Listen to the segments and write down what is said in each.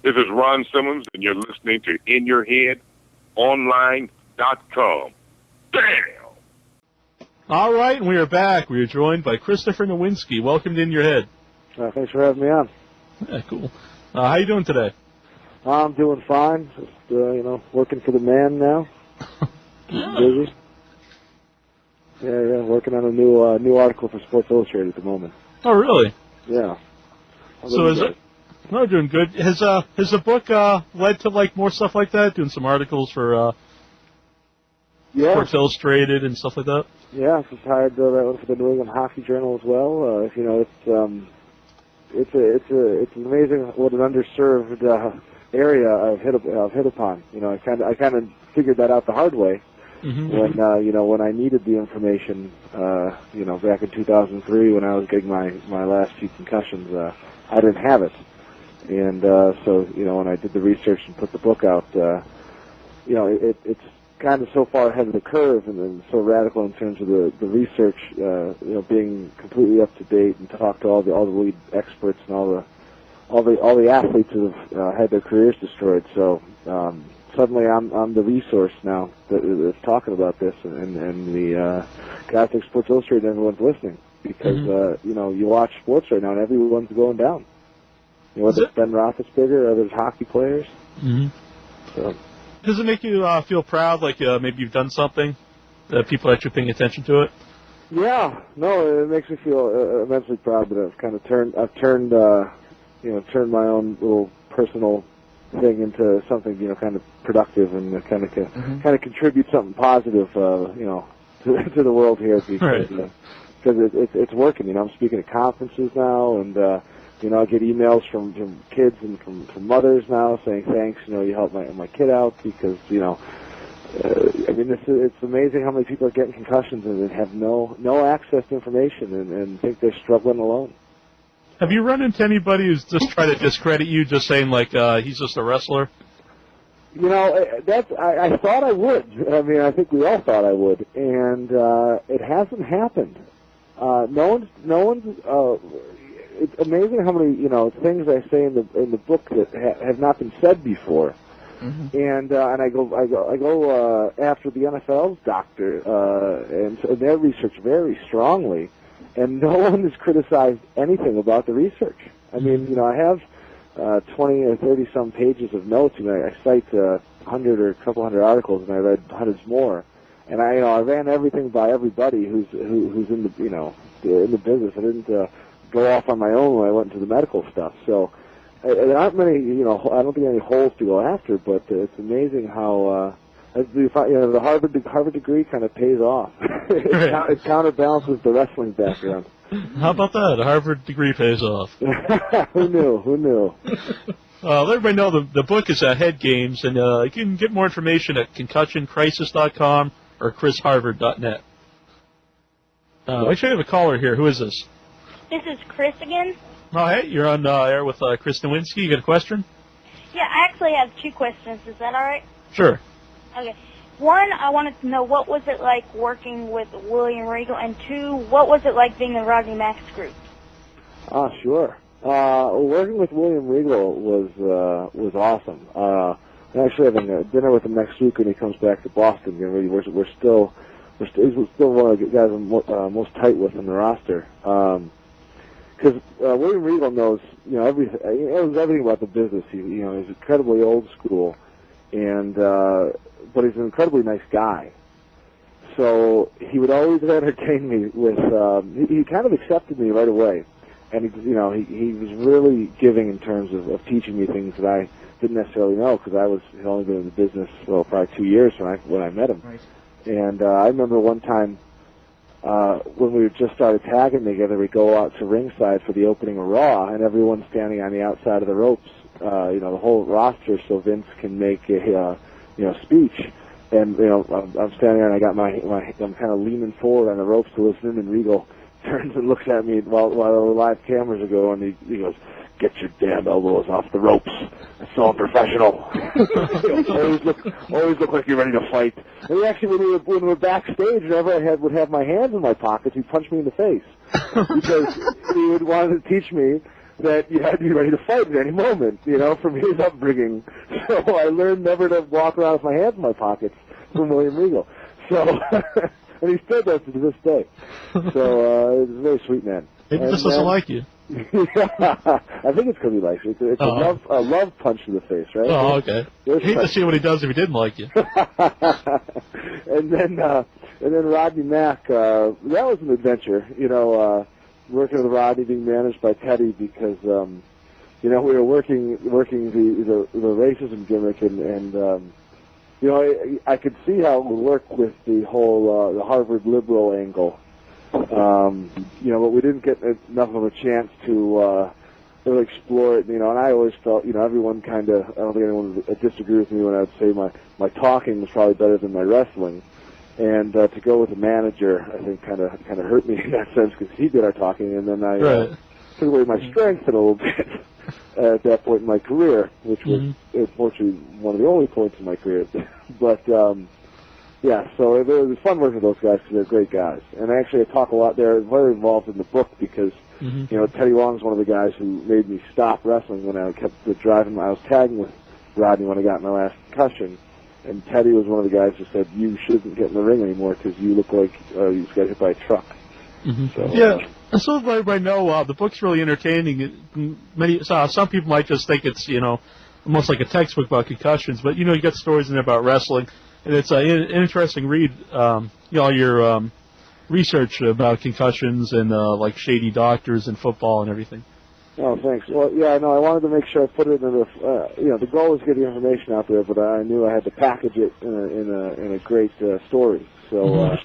This is Ron Simmons, and you're listening to InYourHeadOnline.com. Damn! All right, and we are back. We are joined by Christopher Nowinski. Welcome to In Your Head. Thanks for having me on. Yeah, cool. How you doing today? I'm doing fine. Just, working for the man now. Busy. Yeah, working on a new article for Sports Illustrated at the moment. Oh, really? Yeah. So is it? No, doing good. Has the book led to like more stuff like that? Doing some articles for Sports Illustrated and stuff like that. Yeah, I just hired that one for the New England Hockey Journal as well. It's amazing what an underserved area I've hit upon. I kind of figured that out the hard way. Mm-hmm. When I needed the information, back in 2003 when I was getting my last few concussions, I didn't have it. And so when I did the research and put the book out, it's kind of so far ahead of the curve and so radical in terms of the research, being completely up to date and talk to all the lead experts and all the athletes who have had their careers destroyed. So suddenly I'm the resource now that's talking about this, and the guys like Sports Illustrated, everyone's listening because you watch sports right now and everyone's going down. Whether it's Ben Roethlisberger or other hockey players. Mm-hmm. So. Does it make you feel proud, like maybe you've done something that people are actually paying attention to it? Yeah, no, it makes me feel immensely proud that I've kind of turned my own little personal thing into something kind of productive and kind of contribute something positive to the world here because it's working. I'm speaking at conferences now and. I get emails from kids and from mothers now saying thanks. You helped my kid out because it's amazing how many people are getting concussions and have no access to information and think they're struggling alone. Have you run into anybody who's just trying to discredit you, just saying like he's just a wrestler? I thought I would. I think we all thought I would, and it hasn't happened. No one's. It's amazing how many things I say in the book that have not been said before, and I go after the NFL's doctor and their research very strongly, and no one has criticized anything about the research. I have 20 or 30 some pages of notes. I cite 100 or a couple hundred articles, and I read hundreds more, and I ran everything by everybody who's in the in the business. I didn't. Go off on my own when I went into the medical stuff. So there aren't many, I don't think any holes to go after, but it's amazing how the Harvard degree kind of pays off. It counterbalances the wrestling background. How about that? A Harvard degree pays off. Who knew? Let everybody know the book is at Head Games, and you can get more information at concussioncrisis.com or chrisharvard.net. Actually, I have a caller here. Who is this? This is Chris again. Oh, hey, you're on air with Chris Nowinski. You got a question? Yeah, I actually have two questions. Is that all right? Sure. Okay. One, I wanted to know what was it like working with William Regal, and two, what was it like being in Rodney Mack's group? Sure. Working with William Regal was awesome. I'm actually having a dinner with him next week when he comes back to Boston. We're still one of the guys I'm most tight with in the roster. Because William Regal knows, everything. He knows everything about the business. He's incredibly old school, and but he's an incredibly nice guy. So he would always entertain me with. He kind of accepted me right away, and he was really giving in terms of teaching me things that I didn't necessarily know because had only been in the business probably 2 years when I met him. Right. And I remember one time. When we just started tagging together, we go out to ringside for the opening of Raw, and everyone's standing on the outside of the ropes, the whole roster, so Vince can make a speech. And I'm standing there, and I got I'm kind of leaning forward on the ropes to listen, and Regal turns and looks at me while the live cameras are going. He goes, "Get your damn elbows off the ropes. It's so unprofessional. always look like you're ready to fight." And he actually, when we were backstage, whenever I would have my hands in my pockets, he'd punch me in the face because he would want to teach me that you had to be ready to fight at any moment, from his upbringing. So I learned never to walk around with my hands in my pockets from William Regal. So, and he still does it to this day. So he's a very sweet man. He just doesn't like you. Yeah, I think it's because he likes you. It's a love punch to the face, right? Oh, okay. I'd hate to see what he does if he didn't like you. and then Rodney Mack, that was an adventure. Working with Rodney, being managed by Teddy, because we were working the racism gimmick, and I could see how it would work with the whole the Harvard liberal angle. But we didn't get enough of a chance to really explore it, and I always felt, everyone kind of, I don't think anyone would disagree with me when I would say my talking was probably better than my wrestling, and to go with a manager, I think kind of hurt me in that sense, because he did our talking, and then I took away my strength a little bit at that point in my career, which was unfortunately one of the only points in my career, but yeah, so it was fun working with those guys because they're great guys. And actually, I talk a lot. They're very involved in the book because, Teddy Long's one of the guys who made me stop wrestling when I kept driving. I was tagging with Rodney when I got my last concussion. And Teddy was one of the guys who said, you shouldn't get in the ring anymore because you look like you just got hit by a truck. So, yeah. So everybody know the book's really entertaining. Some people might just think it's, almost like a textbook about concussions. But, you got stories in there about wrestling. And it's an interesting read, your research about concussions and like shady doctors in football and everything. Oh, thanks. Well, yeah, no, I wanted to make sure I put it in the goal was to get the information out there, but I knew I had to package it in a great story. So,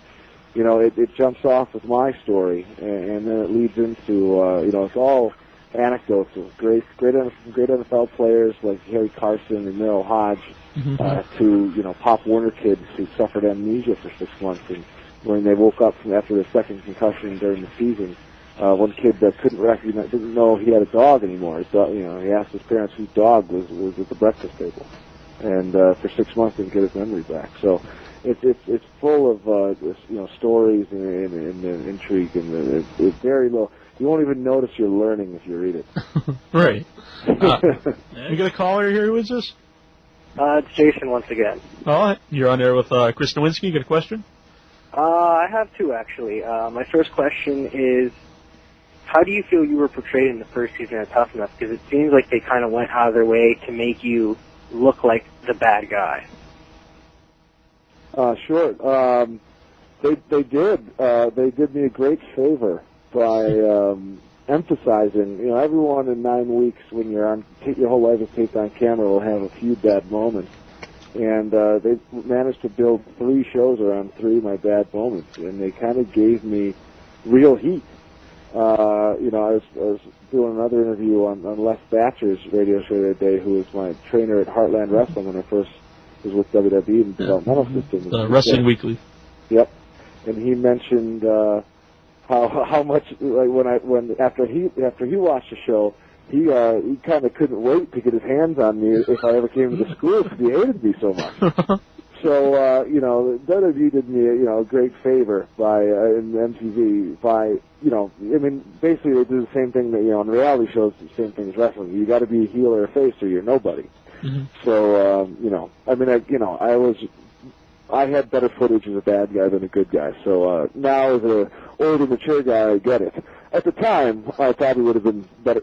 it jumps off with my story, and then it leads into, it's all anecdotes of great NFL players like Harry Carson and Merrill Hodge, to Pop Warner kids who suffered amnesia for 6 months, and when they woke up after their second concussion during the season, one kid that didn't know he had a dog anymore. He asked his parents whose dog was at the breakfast table, and for 6 months didn't get his memory back. So it's full of stories and intrigue, and it's very low. You won't even notice you're learning if you read it. Right. We got a caller here. Who is this? It's Jason once again. Oh, you're on there with Chris Nowinski. You got a question? I have two, actually. My first question is, how do you feel you were portrayed in the first season of Tough Enough? Because it seems like they kind of went out of their way to make you look like the bad guy. Sure. They did. They did me a great favor by emphasizing, everyone in 9 weeks when you're on, your whole life is taped on camera will have a few bad moments. And they managed to build 3 shows around 3 of my bad moments, and they kind of gave me real heat. I was doing another interview on Les Batcher's radio show the other day, who was my trainer at Heartland Wrestling when I first was with WWE and developmental systems. Wrestling Weekly. Yep. And he mentioned how much, like when after he watched the show, he kind of couldn't wait to get his hands on me if I ever came to the school because he hated me so much. So WWE did me a great favor by in MTV by basically they do the same thing that on reality shows, the same thing as wrestling. You got to be a heel or a face or you're nobody. So I had better footage as a bad guy than a good guy. So now as an older, mature guy, I get it. At the time, I probably would have been better,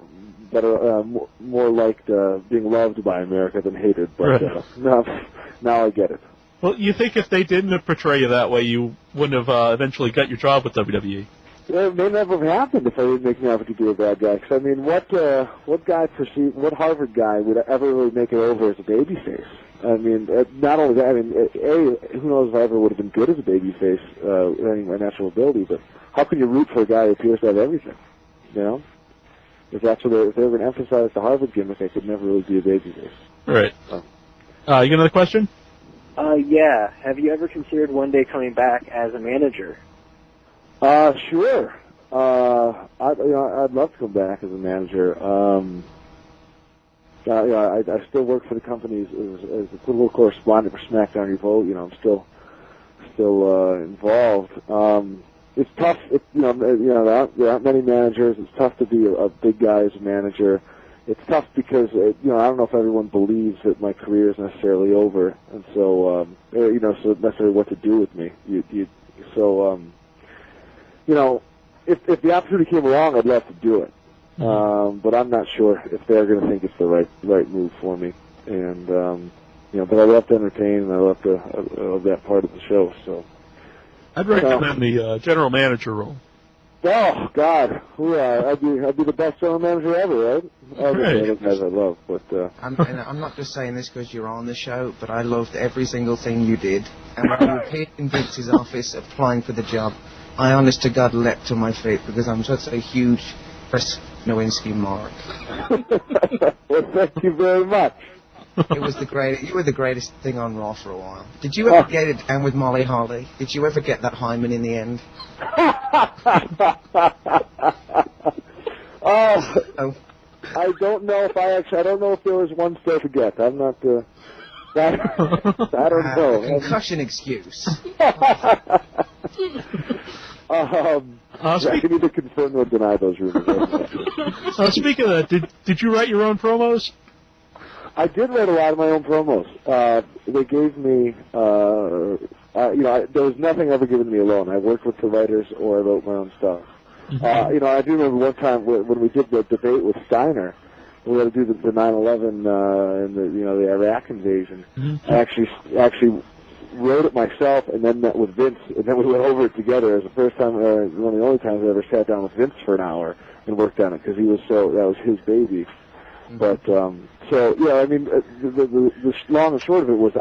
more liked being loved by America than hated. But now I get it. Well, you think if they didn't portray you that way, you wouldn't have eventually got your job with WWE? It may never have happened if I didn't make me out to be a bad guy. Because what Harvard guy would ever really make it over as a babyface? I mean, not only that. Who knows if I ever would have been good as a babyface, having my natural ability. But how can you root for a guy who appears to have everything? If that's what if they were going to emphasize the Harvard gimmick, I could never really be a babyface. Right. You got another question? Yeah. Have you ever considered one day coming back as a manager? Sure. I'd love to come back as a manager. I still work for the company as a political correspondent for SmackDown Revolt. I'm still involved. it's tough. There aren't many managers. It's tough to be a big guy's manager. It's tough because I don't know if everyone believes that my career is necessarily over, and so so necessarily what to do with me. If the opportunity came along, I'd love to do it, but I'm not sure if they're going to think it's the right move for me. And but I love to entertain, and I love that part of the show. So I'd recommend the general manager role. Oh God, I'd be the best general manager ever, right? Other guys I love, but I'm not just saying this because you're on the show, but I loved every single thing you did. And when you appeared in Vince's office applying for the job, I honest to God leapt to my feet because I'm such a huge Nowinski mark. Well, thank you very much. It was the greatest. You were the greatest thing on Raw for a while. Did you ever get it down with Molly Holly? Did you ever get that hymen in the end? I don't know if I don't know if there was one still to get. I'm not. I don't know. Concussion excuse. I need to confirm or deny those rumors. Speaking of that, did you write your own promos? I did write a lot of my own promos. They gave me, there was nothing ever given to me alone. I worked with the writers or I wrote my own stuff. I do remember one time when we did the debate with Steiner, we had to do the 9/11 and the Iraq invasion. I actually wrote it myself and then met with Vince, and then we went over it together. It was the first time, one of the only times I ever sat down with Vince for an hour and worked on it because that was his baby. But the long and short of it was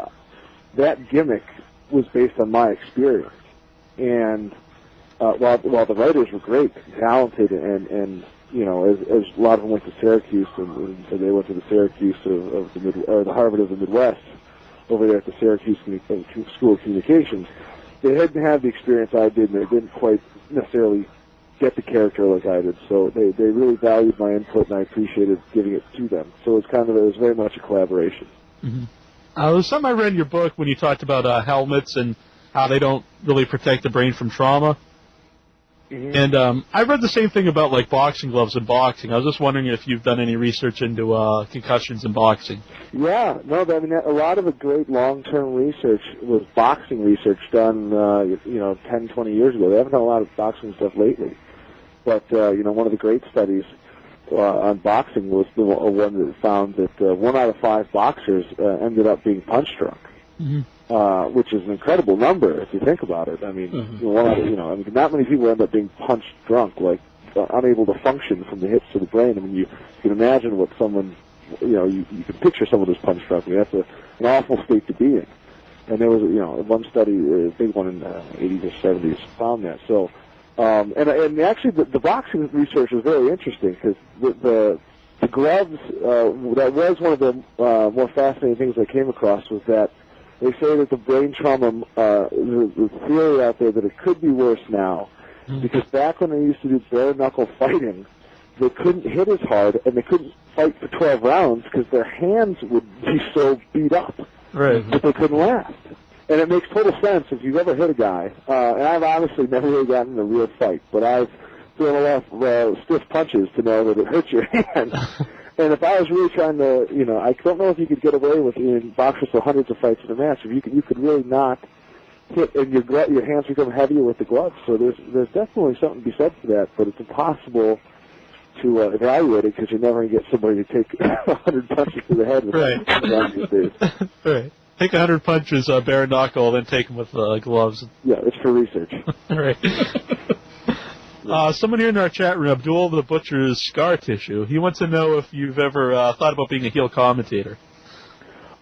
that gimmick was based on my experience, and while the writers were great, talented, and as a lot of them went to Syracuse, and they went to the Syracuse of the Harvard of the Midwest, over there at the Syracuse School of Communications, they hadn't had the experience I did, and they didn't quite necessarily get the character like I did, so they really valued my input, and I appreciated giving it to them. So it was very much a collaboration. There was something I read in your book when you talked about helmets and how they don't really protect the brain from trauma. And I read the same thing about like boxing gloves and boxing. I was just wondering if you've done any research into concussions in boxing. Yeah, no, I mean a lot of the great long-term research was boxing research done 10, 20 years ago. They haven't done a lot of boxing stuff lately. But one of the great studies on boxing was the one that found that 1 out of 5 boxers ended up being punch drunk. Which is an incredible number if you think about it. I mean, not many people end up being punch drunk, like unable to function from the hips to the brain. I mean, you can imagine what someone, you can picture someone who's punch drunk. I mean, that's an awful state to be in. And there was, one study, a big one in the 80s or 70s, found that. So, and actually the boxing research was very interesting because the gloves, that was one of the more fascinating things I came across was that they say that the brain trauma, the theory out there that it could be worse now, because back when they used to do bare-knuckle fighting, they couldn't hit as hard, and they couldn't fight for 12 rounds because their hands would be so beat up that they couldn't last. And it makes total sense if you've ever hit a guy, and I've obviously never really gotten in a real fight, but I've thrown a lot of stiff punches to know that it hurts your hand. And if I was really trying to, I don't know if you could get away with boxers for hundreds of fights in a match. If you could really not hit, and your hands become heavier with the gloves. So there's definitely something to be said for that. But it's impossible to evaluate it because you're never going to get somebody to take 100 punches to the head with these days. Right. Take 100 punches bare knuckle, then take them with gloves. Yeah, it's for research. Right. Someone here in our chat room, Abdul the Butcher's scar tissue. He wants to know if you've ever thought about being a heel commentator.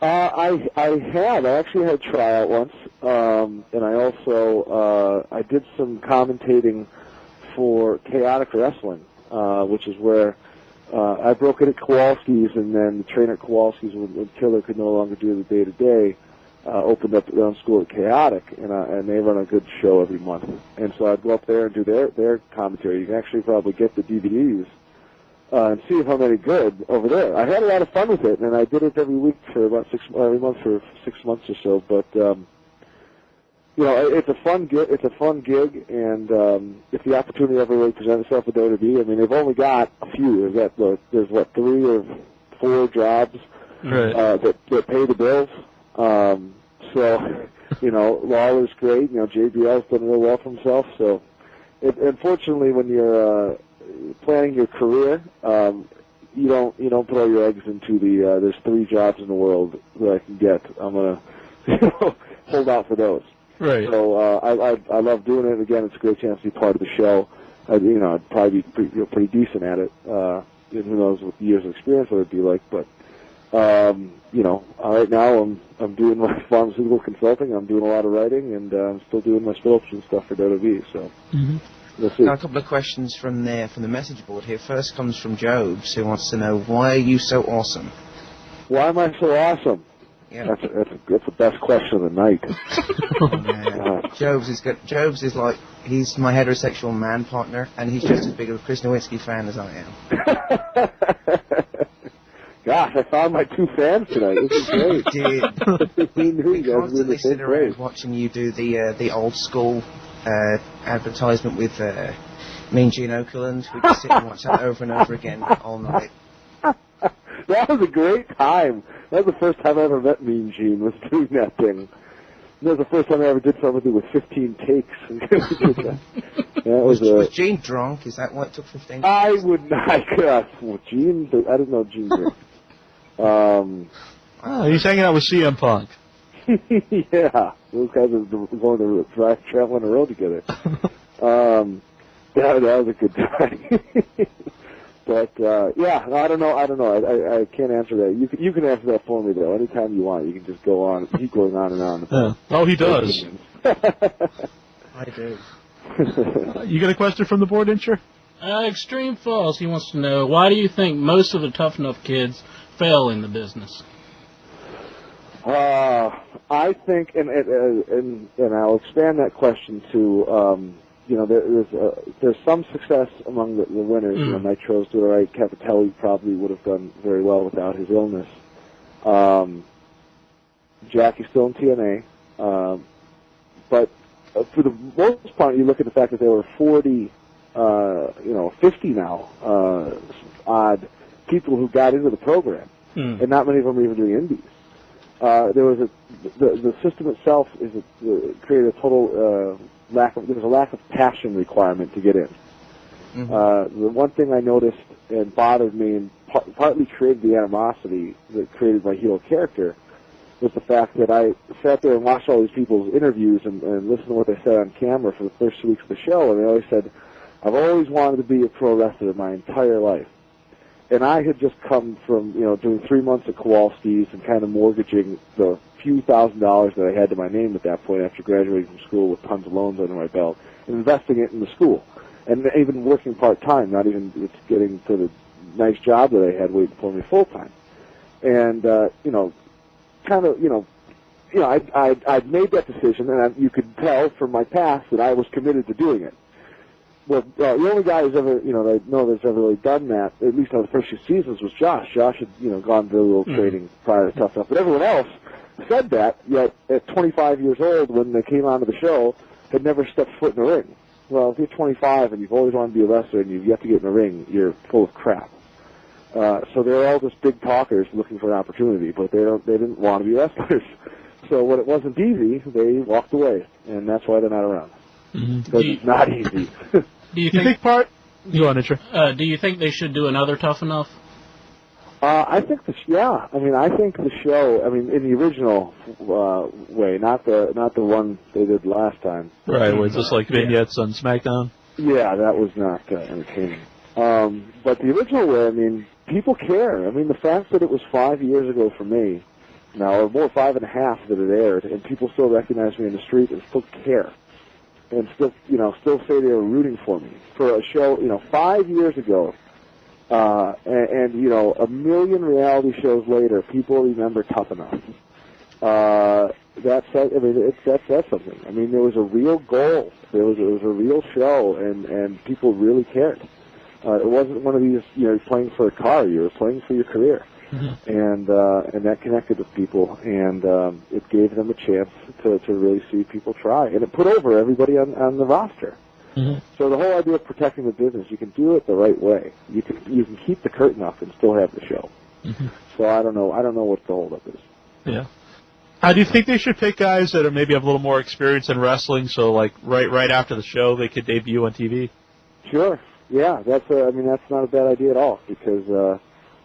I have. I actually had a tryout once, and I also I did some commentating for Chaotic Wrestling, which is where I broke it at Kowalski's, and then the trainer at Kowalski's, when Killer could no longer do the day-to-day, opened up their own school at Chaotic, and they run a good show every month. And so I'd go up there and do their commentary. You can actually probably get the DVDs and see if I'm any good over there. I had a lot of fun with it, and I did it every week for about every month for 6 months or so. But it's a fun gig. It's a fun gig, and if the opportunity ever really presents itself with WWE, I mean, they've only got a few. There's 3 or 4 jobs that pay the bills. So, Lawler's great. JBL's done real well for himself. So, unfortunately, when you're planning your career, you don't put all your eggs into there's 3 jobs in the world that I can get. I'm gonna hold out for those. Right. So I love doing it. Again, it's a great chance to be part of the show. I'd probably be pretty decent at it. Who knows with years of experience what it'd be like, but. Right now I'm doing my pharmaceutical consulting. I'm doing a lot of writing, and I'm still doing my spin-offs and stuff for WWE. So we'll see. Now, a couple of questions from the message board here. First comes from Jobs, who wants to know, why are you so awesome? Why am I so awesome? Yeah. That's the best question of the night. Jobs is like, he's my heterosexual man partner, and he's just as big of a Chris Nowinski fan as I am. Gosh, I found my 2 fans tonight. This is great. We constantly sit around watching you do the old school advertisement with Mean Gene Okerlund. We just sit and watch that over and over again all night. That was a great time. That was the first time I ever met Mean Gene, was doing that thing. That was the first time I ever did something with 15 takes. Was Gene drunk? Is that why it took 15 takes? I would not. Gene, I didn't know Gene drunk. He's hanging out with CM Punk. Yeah, those guys are traveling the road together. That was a good time. But I don't know. I can't answer that. You can answer that for me though. Anytime you want, you can just go on, keep going on and on. Yeah. Oh, he does. I do. You got a question from the board, didn't you? Extreme Falls, he wants to know, why do you think most of the Tough Enough kids fail in the business? I think, and I'll expand that question to, there's some success among the winners. Nitro's doing all right. Capitelli probably would have done very well without his illness. Jackie's still in TNA, but for the most part, you look at the fact that there were 50 now, odd people who got into the program, and not many of them are even doing indies. There was the system itself created a total there was a lack of passion requirement to get in. The one thing I noticed and bothered me and partly created the animosity that created my heel character was the fact that I sat there and watched all these people's interviews and listened to what they said on camera for the first 2 weeks of the show, and they always said, I've always wanted to be a pro wrestler my entire life. And I had just come from, doing 3 months at Kowalski's and kind of mortgaging the few $1,000s that I had to my name at that point after graduating from school with tons of loans under my belt, and investing it in the school. And even working part-time, not even getting to the nice job that I had waiting for me full-time. And, I'd made that decision, and you could tell from my past that I was committed to doing it. Well, the only guy who's ever, that I know that's ever really done that, at least on the first few seasons, was Josh. Josh had, gone through a little training prior to Tough Enough. But everyone else said that, yet at 25 years old, when they came onto the show, had never stepped foot in the ring. Well, if you're 25 and you've always wanted to be a wrestler and you've yet to get in the ring, you're full of crap. So they're all just big talkers looking for an opportunity, but they didn't want to be wrestlers. So when it wasn't easy, they walked away, and that's why they're not around. Because it's not easy. Do you think part? Go on, Richard. Do you think they should do another Tough Enough? I think I think the show. I mean, in the original way, not the one they did last time. Right, where it's just like vignettes on SmackDown. Yeah, that was not entertaining. But the original way, I mean, people care. I mean, the fact that it was 5 years ago for me, now or more 5.5 that it aired, and people still recognize me in the street and still care. And still say they were rooting for me for a show, 5 years ago, and a million reality shows later, people remember Tough Enough. That's something. I mean, there was a real goal. It was a real show, and people really cared. It wasn't one of these, playing for a car. You were playing for your career. and that connected with people, and it gave them a chance to really see people try, and it put over everybody on the roster. So the whole idea of protecting the business, you can do it the right way. You can keep the curtain up and still have the show. So I don't know what the holdup is. Yeah. Do you think they should pick guys that are maybe have a little more experience in wrestling, so like right after the show they could debut on TV? Sure. Yeah, that's not a bad idea at all, because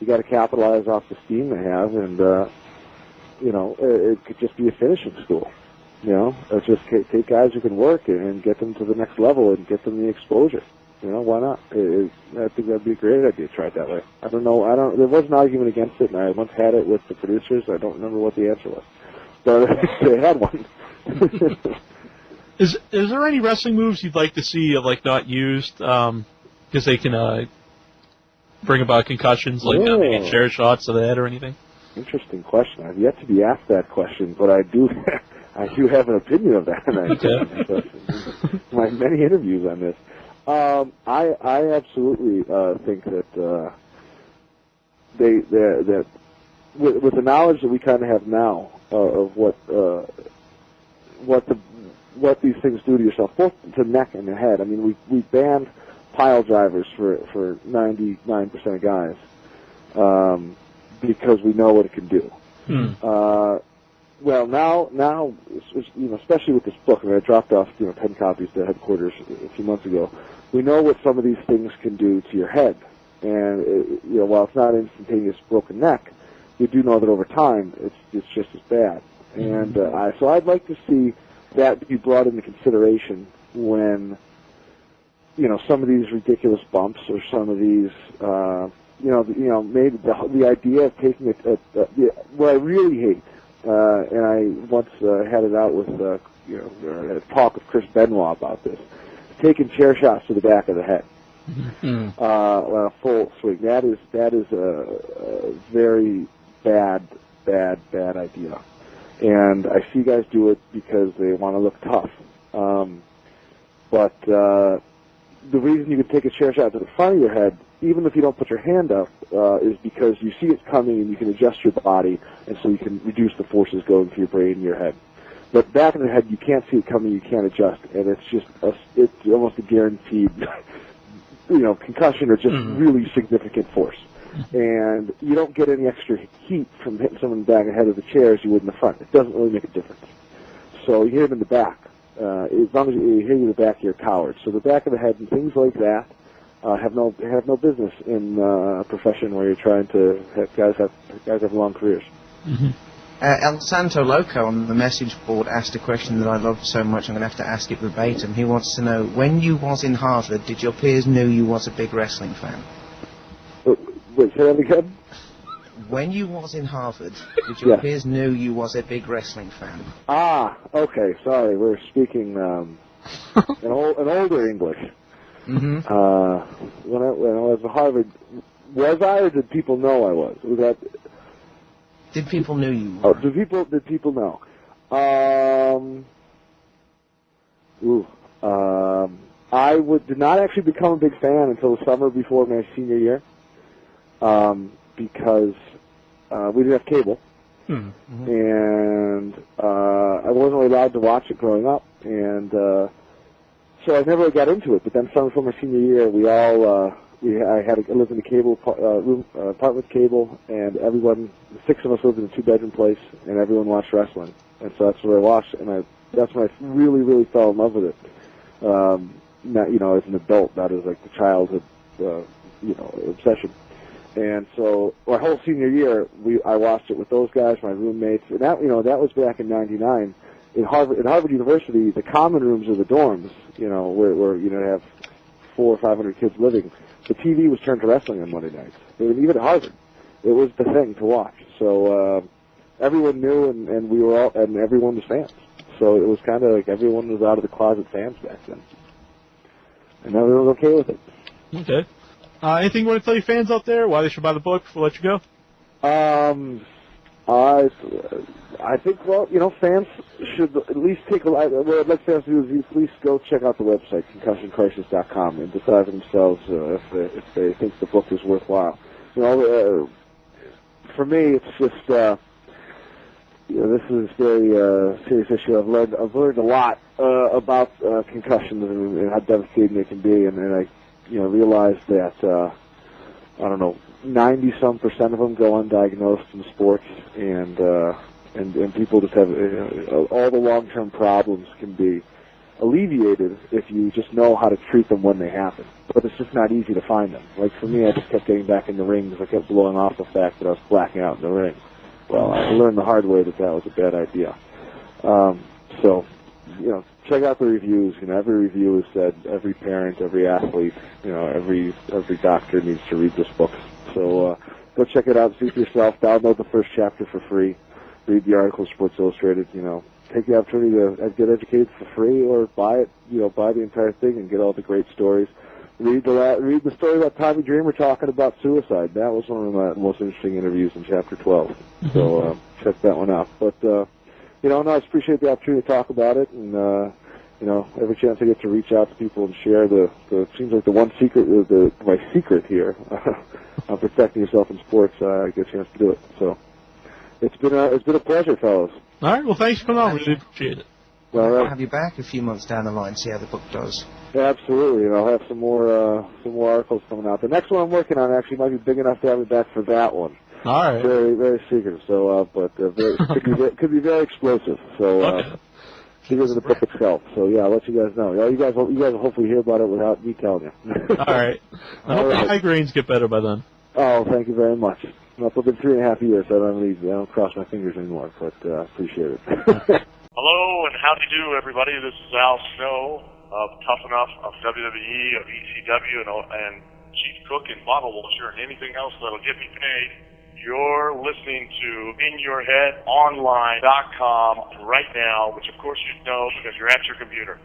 you got to capitalize off the steam they have, and it could just be a finishing school. Just take guys who can work and get them to the next level and get them the exposure. Why not? I think that'd be a great idea to try it that way. I don't know. There was an argument against it, and I once had it with the producers. I don't remember what the answer was, but they had one. Is there any wrestling moves you'd like to see like not used because they can bring about concussions, like maybe chair shots to the head or anything? Interesting question. I've yet to be asked that question, but I do have an opinion of that. And my many interviews on this. I absolutely think that that with the knowledge that we kind of have now of what these things do to yourself, both to neck and the head. I mean, we banned pile drivers for 99% of guys because we know what it can do. Well, now, especially with this book, I dropped off 10 copies to headquarters a few months ago. We know what some of these things can do to your head, and while it's not instantaneous broken neck, we do know that over time it's just as bad. And so I'd like to see that be brought into consideration when some of these ridiculous bumps or some of these maybe the idea of taking what I really hate. And I once had it out with a talk with Chris Benoit about this. Taking chair shots to the back of the head, full swing. That is a very bad idea. And I see guys do it because they want to look tough. But the reason you can take a chair shot to the front of your head, even if you don't put your hand up, is because you see it coming and you can adjust your body, and so you can reduce the forces going through your brain and your head. But back of the head, you can't see it coming, you can't adjust, and it's almost a guaranteed, concussion or just really significant force. And you don't get any extra heat from hitting someone in the back of the head of the chair as you would in the front. It doesn't really make a difference. So you hit them in the back. As long as you hit you in the back, you're a coward. So the back of the head and things like that have no business in a profession where you're trying to have guys have long careers. El Santo Loco on the message board asked a question that I loved so much I'm going to have to ask it verbatim. He wants to know, when you was in Harvard, did your peers know you was a big wrestling fan? Wait, say that again? When you was in Harvard, did your peers know you was a big wrestling fan? Ah, okay, sorry, we're speaking an older English. When I was at Harvard, was I, or did people know I was? Was that... Did people know you were? Oh, did people know? I did not actually become a big fan until the summer before my senior year, because we didn't have cable, and I wasn't really allowed to watch it growing up, and so I never got into it. But then summer before my senior year, I lived in a cable apartment with cable, and everyone, 6 of us lived in a 2-bedroom place, and everyone watched wrestling, and so that's what I watched, and that's when I really, really fell in love with it. Not as an adult, not as like the childhood, obsession. And so my whole senior year, I watched it with those guys, my roommates, and that was back in '99. At Harvard University, the common rooms are the dorms, where have 400 or 500 kids living. The TV was turned to wrestling on Monday nights. Even at Harvard, it was the thing to watch. So everyone knew, and we were all, and everyone was fans. So it was kind of like everyone was out of the closet fans back then, and everyone was okay with it. Okay. Anything you want to tell your fans out there why they should buy the book before I let you go? I think, fans should at least take a look. What I'd like fans to do is at least go check out the website, concussioncrisis.com, and decide for themselves if they think the book is worthwhile. for me, it's just this is a very serious issue. I've learned a lot about concussions and how devastating they can be, and I realized that I don't know, 90% of them go undiagnosed in sports, and people just have all the long-term problems can be alleviated if you just know how to treat them when they happen. But it's just not easy to find them. Like for me, I just kept getting back in the ring because I kept blowing off the fact that I was blacking out in the ring. Well, I learned the hard way that was a bad idea. So, check out the reviews. Every review has said every parent, every athlete, every doctor needs to read this book. So go check it out, see for yourself. Download the first chapter for free. Read the article in Sports Illustrated. Take the opportunity to get educated for free, or buy it. Buy the entire thing and get all the great stories. Read the story about Tommy Dreamer talking about suicide. That was one of the most interesting interviews in Chapter 12. So check that one out. But I just appreciate the opportunity to talk about it, and every chance I get to reach out to people and share the seems like the one secret, my secret here on protecting yourself in sports. I get a chance to do it. So it's been a pleasure, fellas. All right. Well, thanks for coming on. Really appreciate it. Well, I'll have you back a few months down the line, see how the book does. Yeah, absolutely, and I'll have some more articles coming out. The next one I'm working on actually might be big enough to have me back for that one. All right. Very, very secretive. So, but could be very explosive. So, because of the book itself. So, yeah, I'll let you guys know. You guys will hopefully hear about it without me telling you. All right. I hope the migraines get better by then. Oh, thank you very much. Well, it's been 3.5 years, so I don't cross my fingers anymore, but appreciate it. Hello, and howdy do, everybody. This is Al Snow of Tough Enough, of WWE, of ECW, and Chief Cook and Bottle Washer, and anything else that'll get me paid. You're listening to InYourHeadOnline.com right now, which of course you know because you're at your computer.